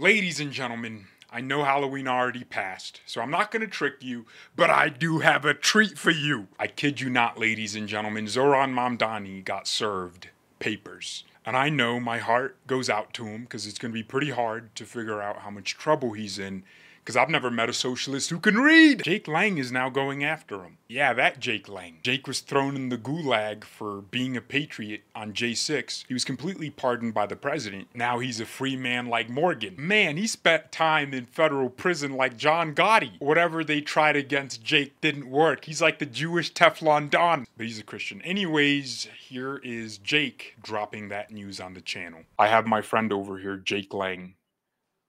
Ladies and gentlemen, I know Halloween already passed, so I'm not going to trick you, but I do have a treat for you. I kid you not, ladies and gentlemen, Zohran Mamdani got served papers. And I know my heart goes out to him because it's going to be pretty hard to figure out how much trouble he's in because I've never met a socialist who can read. Jake Lang is now going after him. Yeah, that Jake Lang. Jake was thrown in the gulag for being a patriot on J6. He was completely pardoned by the president. Now he's a free man like Morgan. Man, he spent time in federal prison like John Gotti. Whatever they tried against Jake didn't work. He's like the Jewish Teflon Don, but he's a Christian. Anyways, here is Jake dropping that news on the channel. I have my friend over here, Jake Lang.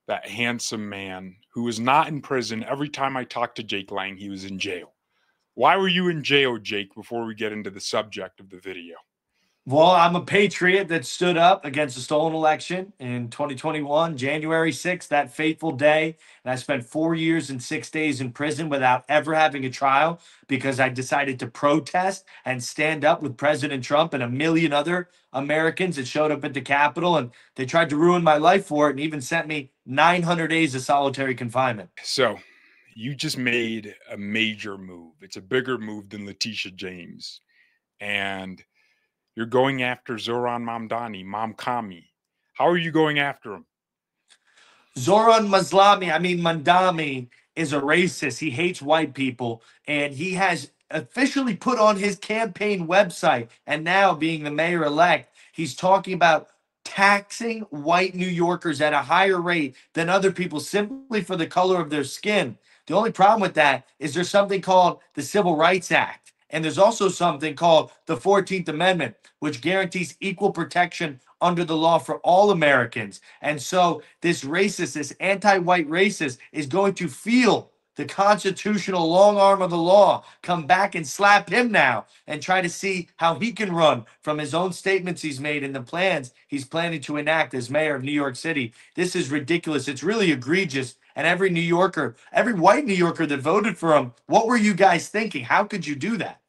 That handsome man who was not in prison. Every time I talked to Jake Lang, he was in jail. Why were you in jail, Jake, before we get into the subject of the video? Well, I'm a patriot that stood up against a stolen election in 2021, January 6th, that fateful day. And I spent 4 years and 6 days in prison without ever having a trial because I decided to protest and stand up with President Trump and a million other Americans that showed up at the Capitol. And they tried to ruin my life for it and even sent me 900 days of solitary confinement. So, you just made a major move. It's a bigger move than Letitia James. And you're going after Zohran Mamdani, Mamkami. How are you going after him? Zohran Mamdani is a racist. He hates white people, and he has officially put on his campaign website, and now being the mayor-elect, he's talking about taxing white New Yorkers at a higher rate than other people simply for the color of their skin. The only problem with that is there's something called the Civil Rights Act, and there's also something called the 14th Amendment, which guarantees equal protection under the law for all Americans. And so this racist, this anti-white racist is going to feel the constitutional long arm of the law come back and slap him now and try to see how he can run from his own statements he's made and the plans he's planning to enact as mayor of New York City. This is ridiculous. It's really egregious. And every New Yorker, every white New Yorker that voted for him, what were you guys thinking? How could you do that?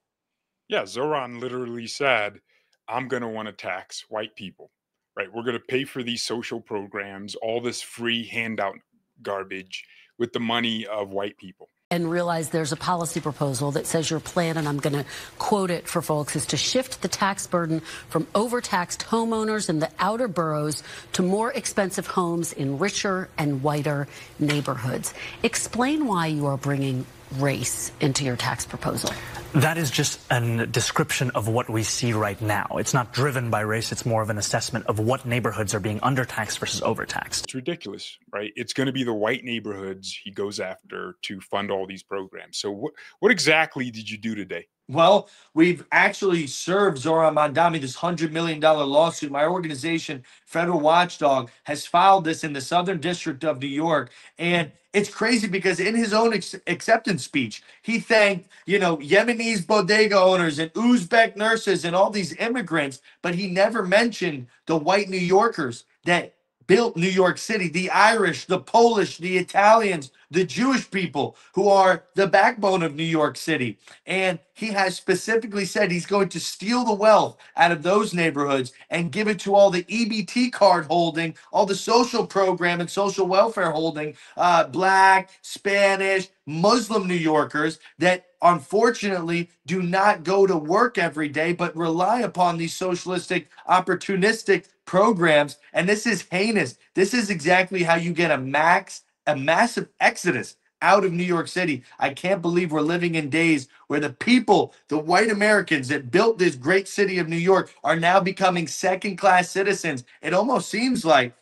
Yeah, Zohran literally said, I'm going to want to tax white people, right? We're going to pay for these social programs, all this free handout garbage with the money of white people. And realize there's a policy proposal that says your plan, and I'm going to quote it for folks, is to shift the tax burden from overtaxed homeowners in the outer boroughs to more expensive homes in richer and whiter neighborhoods. Explain why you are bringing race into your tax proposal. That is just a description of what we see right now. It's not driven by race. It's more of an assessment of what neighborhoods are being undertaxed versus overtaxed. It's ridiculous, right? It's going to be the white neighborhoods he goes after to fund all these programs. So what exactly did you do today? Well, we've actually served Zohran Mamdani this $100 million lawsuit. My organization, Federal Watchdog, has filed this in the Southern District of New York. And it's crazy because in his own acceptance speech, he thanked, Yemenese bodega owners and Uzbek nurses and all these immigrants, but he never mentioned the white New Yorkers that built New York City, the Irish, the Polish, the Italians, the Jewish people who are the backbone of New York City. And he has specifically said he's going to steal the wealth out of those neighborhoods and give it to all the EBT card holding, all the social program and social welfare holding, Black, Spanish, Muslim New Yorkers that unfortunately do not go to work every day, but rely upon these socialistic, opportunistic programs. And this is heinous. This is exactly how you get a massive exodus out of New York City. I can't believe we're living in days where the people, the white Americans that built this great city of New York, are now becoming second-class citizens. It almost seems like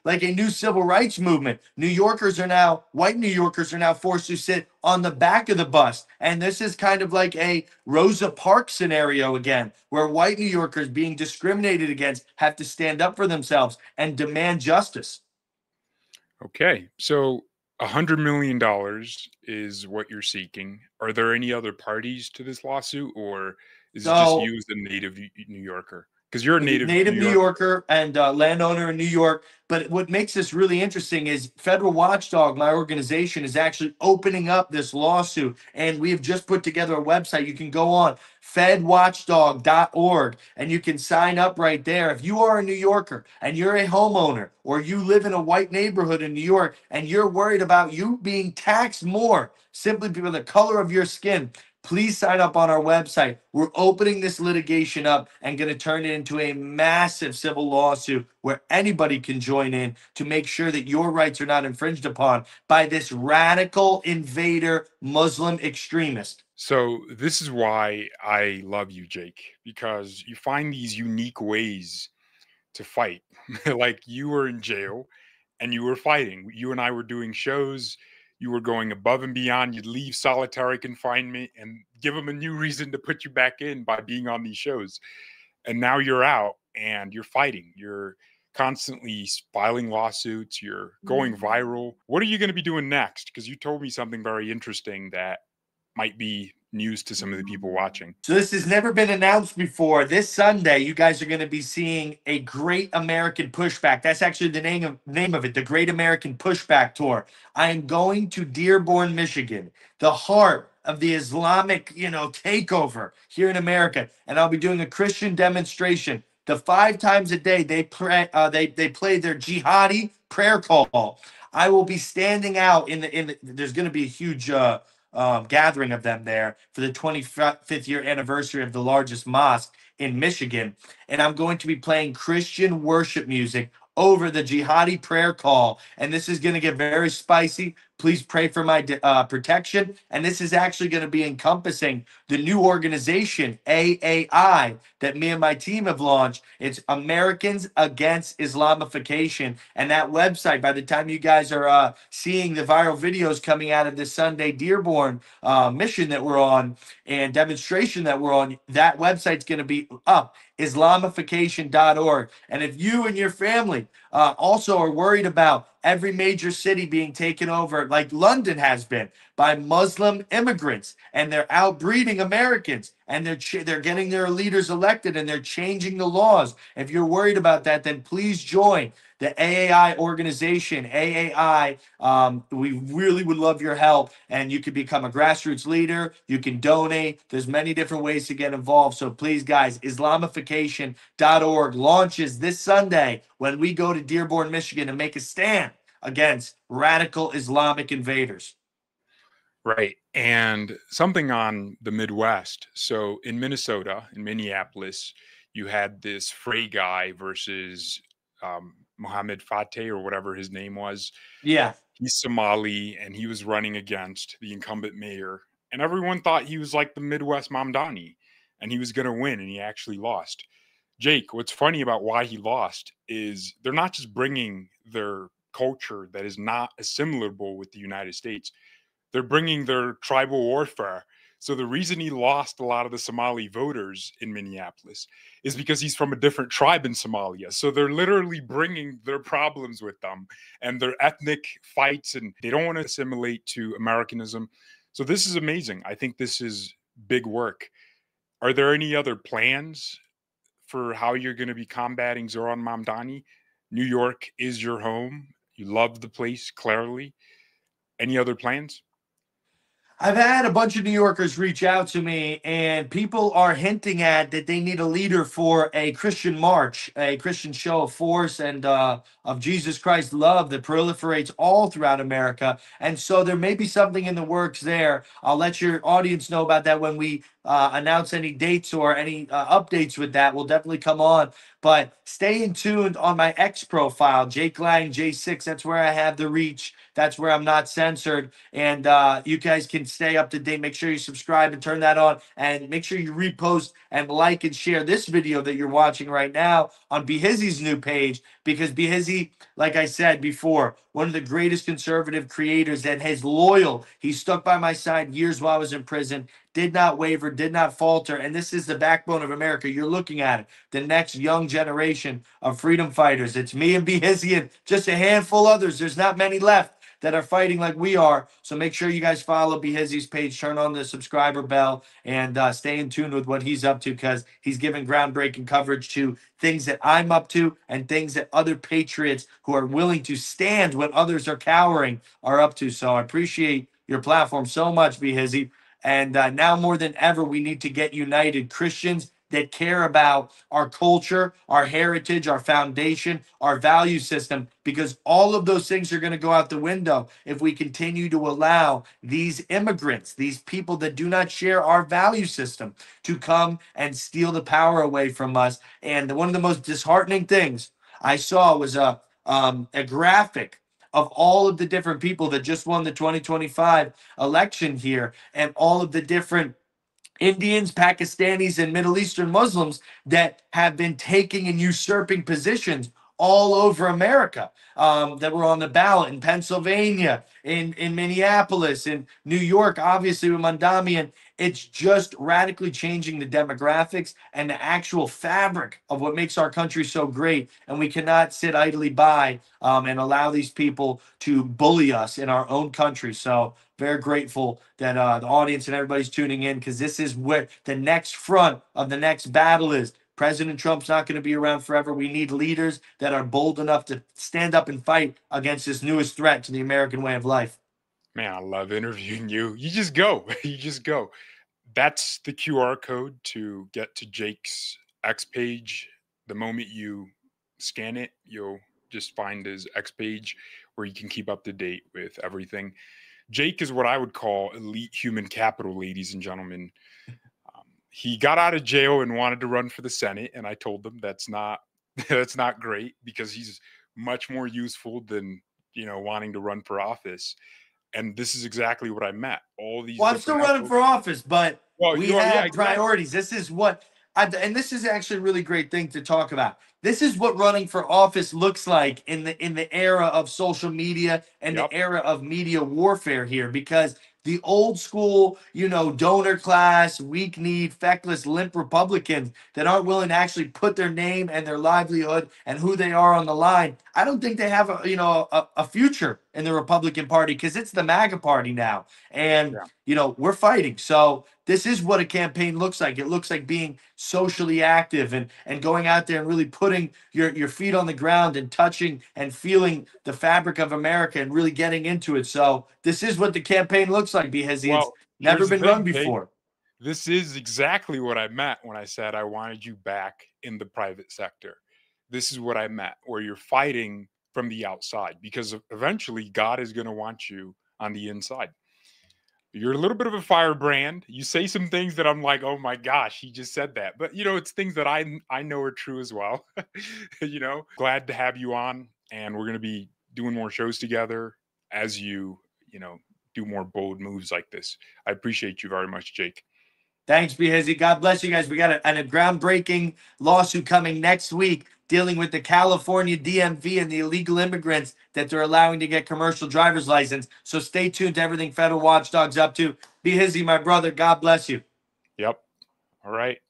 like a new civil rights movement. White New Yorkers are now forced to sit on the back of the bus. And this is kind of like a Rosa Parks scenario again, where white New Yorkers being discriminated against have to stand up for themselves and demand justice. Okay, so $100 million is what you're seeking. Are there any other parties to this lawsuit, or is it just you as the native New Yorker? Because you're a native New Yorker and landowner in New York. But what makes this really interesting is Federal Watchdog, my organization, is actually opening up this lawsuit. And we have just put together a website. You can go on fedwatchdog.org and you can sign up right there. If you are a New Yorker and you're a homeowner or you live in a white neighborhood in New York and you're worried about you being taxed more simply because of the color of your skin, please sign up on our website. We're opening this litigation up and going to turn it into a massive civil lawsuit where anybody can join in to make sure that your rights are not infringed upon by this radical invader Muslim extremist. So this is why I love you, Jake, because you find these unique ways to fight. Like you were in jail and you were fighting. You and I were doing shows. You were going above and beyond. You'd leave solitary confinement and give them a new reason to put you back in by being on these shows. And now you're out and you're fighting. You're constantly filing lawsuits. You're going viral. What are you going to be doing next? Because you told me something very interesting that might be news to some of the people watching. So this has never been announced before. This Sunday, you guys are going to be seeing a Great American Pushback. That's actually the name of it, the Great American Pushback Tour. I am going to Dearborn, Michigan, the heart of the Islamic, takeover here in America, and I'll be doing a Christian demonstration. The 5 times a day they play their jihadi prayer call. I will be standing out there's going to be a huge gathering of them there for the 25th year anniversary of the largest mosque in Michigan. And I'm going to be playing Christian worship music over the jihadi prayer call. And this is going to get very spicy. Please pray for my protection. And this is actually going to be encompassing the new organization, AAI, that me and my team have launched. It's Americans Against Islamification. And that website, by the time you guys are seeing the viral videos coming out of this Sunday Dearborn mission that we're on and demonstration that we're on, that website's going to be up, Islamification.org. And if you and your family also are worried about every major city being taken over, like London has been, by Muslim immigrants, and they're outbreeding Americans, and they're getting their leaders elected, and they're changing the laws. If you're worried about that, then please join the AAI organization. AAI, we really would love your help, and you can become a grassroots leader. You can donate. There's many different ways to get involved. So please, guys, Islamification.org launches this Sunday when we go to Dearborn, Michigan, and make a stand against radical Islamic invaders. Right. And something on the Midwest. So in Minnesota, in Minneapolis, you had this Frey guy versus Mohammed Fateh or whatever his name was. Yeah. He's Somali and he was running against the incumbent mayor. And everyone thought he was like the Midwest Mamdani and he was going to win, and he actually lost. Jake, what's funny about why he lost is they're not just bringing their culture that is not assimilable with the United States. They're bringing their tribal warfare. So the reason he lost a lot of the Somali voters in Minneapolis is because he's from a different tribe in Somalia. So they're literally bringing their problems with them and their ethnic fights, and they don't want to assimilate to Americanism. So this is amazing. I think this is big work. Are there any other plans for how you're going to be combating Zohran Mamdani? New York is your home. You love the place, clearly. Any other plans? I've had a bunch of New Yorkers reach out to me, and people are hinting at that they need a leader for a Christian march, a Christian show of force and of Jesus Christ's love that proliferates all throughout America. And so there may be something in the works there. I'll let your audience know about that when we announce any dates or any updates with that. We'll definitely come on. But stay tuned on my X profile, Jake Lang J6. That's where I have the reach. That's where I'm not censored. And you guys can stay up to date. Make sure you subscribe and turn that on. And make sure you repost and like and share this video that you're watching right now on Behizzy's new page. Because Behizzy, like I said before, one of the greatest conservative creators that has loyal. He stuck by my side years while I was in prison. Did not waver, did not falter. And this is the backbone of America. You're looking at it. The next young generation of freedom fighters. It's me and Behizzy and just a handful others. There's not many left. that are fighting like we are. So make sure you guys follow Behizzy's page, turn on the subscriber bell, and stay in tune with what he's up to, because he's giving groundbreaking coverage to things that I'm up to and things that other patriots who are willing to stand when others are cowering are up to. So I appreciate your platform so much, Behizzy. And now more than ever, we need to get united. Christians that care about our culture, our heritage, our foundation, our value system, because all of those things are going to go out the window if we continue to allow these immigrants, these people that do not share our value system, to come and steal the power away from us. And one of the most disheartening things I saw was a graphic of all of the different people that just won the 2025 election here, and all of the different Indians, Pakistanis, and Middle Eastern Muslims that have been taking and usurping positions all over America, that were on the ballot in Pennsylvania, in Minneapolis, in New York, obviously with Mamdani. And it's just radically changing the demographics and the actual fabric of what makes our country so great. And we cannot sit idly by and allow these people to bully us in our own country. So very grateful that the audience and everybody's tuning in, because this is where the next front of the next battle is. President Trump's not going to be around forever. We need leaders that are bold enough to stand up and fight against this newest threat to the American way of life. Man, I love interviewing you. You just go. You just go. That's the QR code to get to Jake's X page. The moment you scan it, you'll just find his X page where you can keep up to date with everything. Jake is what I would call elite human capital, ladies and gentlemen. He got out of jail and wanted to run for the Senate, and I told him that's not great, because he's much more useful than, wanting to run for office. And this is exactly what I met. All these. Well, I'm still running for office, but we have priorities. Exactly. This is what, and this is actually a really great thing to talk about. This is what running for office looks like in the era of social media and the era of media warfare here, because the old school, donor class, weak-kneed, feckless, limp Republicans that aren't willing to actually put their name and their livelihood and who they are on the line, I don't think they have a future in the Republican Party, because it's the MAGA party now. And, we're fighting. So this is what a campaign looks like. It looks like being socially active and going out there and really putting your feet on the ground and touching and feeling the fabric of America and really getting into it. So this is what the campaign looks like, because it's never been run before. This is exactly what I meant when I said I wanted you back in the private sector. This is what I meant, where you're fighting from the outside, because eventually God is going to want you on the inside. You're a little bit of a firebrand. You say some things that I'm like, oh my gosh, he just said that. But, it's things that I know are true as well. Glad to have you on. And we're going to be doing more shows together as you do more bold moves like this. I appreciate you very much, Jake. Thanks, Behizzy. God bless you guys. We got a groundbreaking lawsuit coming next week dealing with the California DMV and the illegal immigrants that they're allowing to get commercial driver's license. So stay tuned to everything Federal Watchdog's up to. Behizzy, my brother, God bless you. Yep. All right.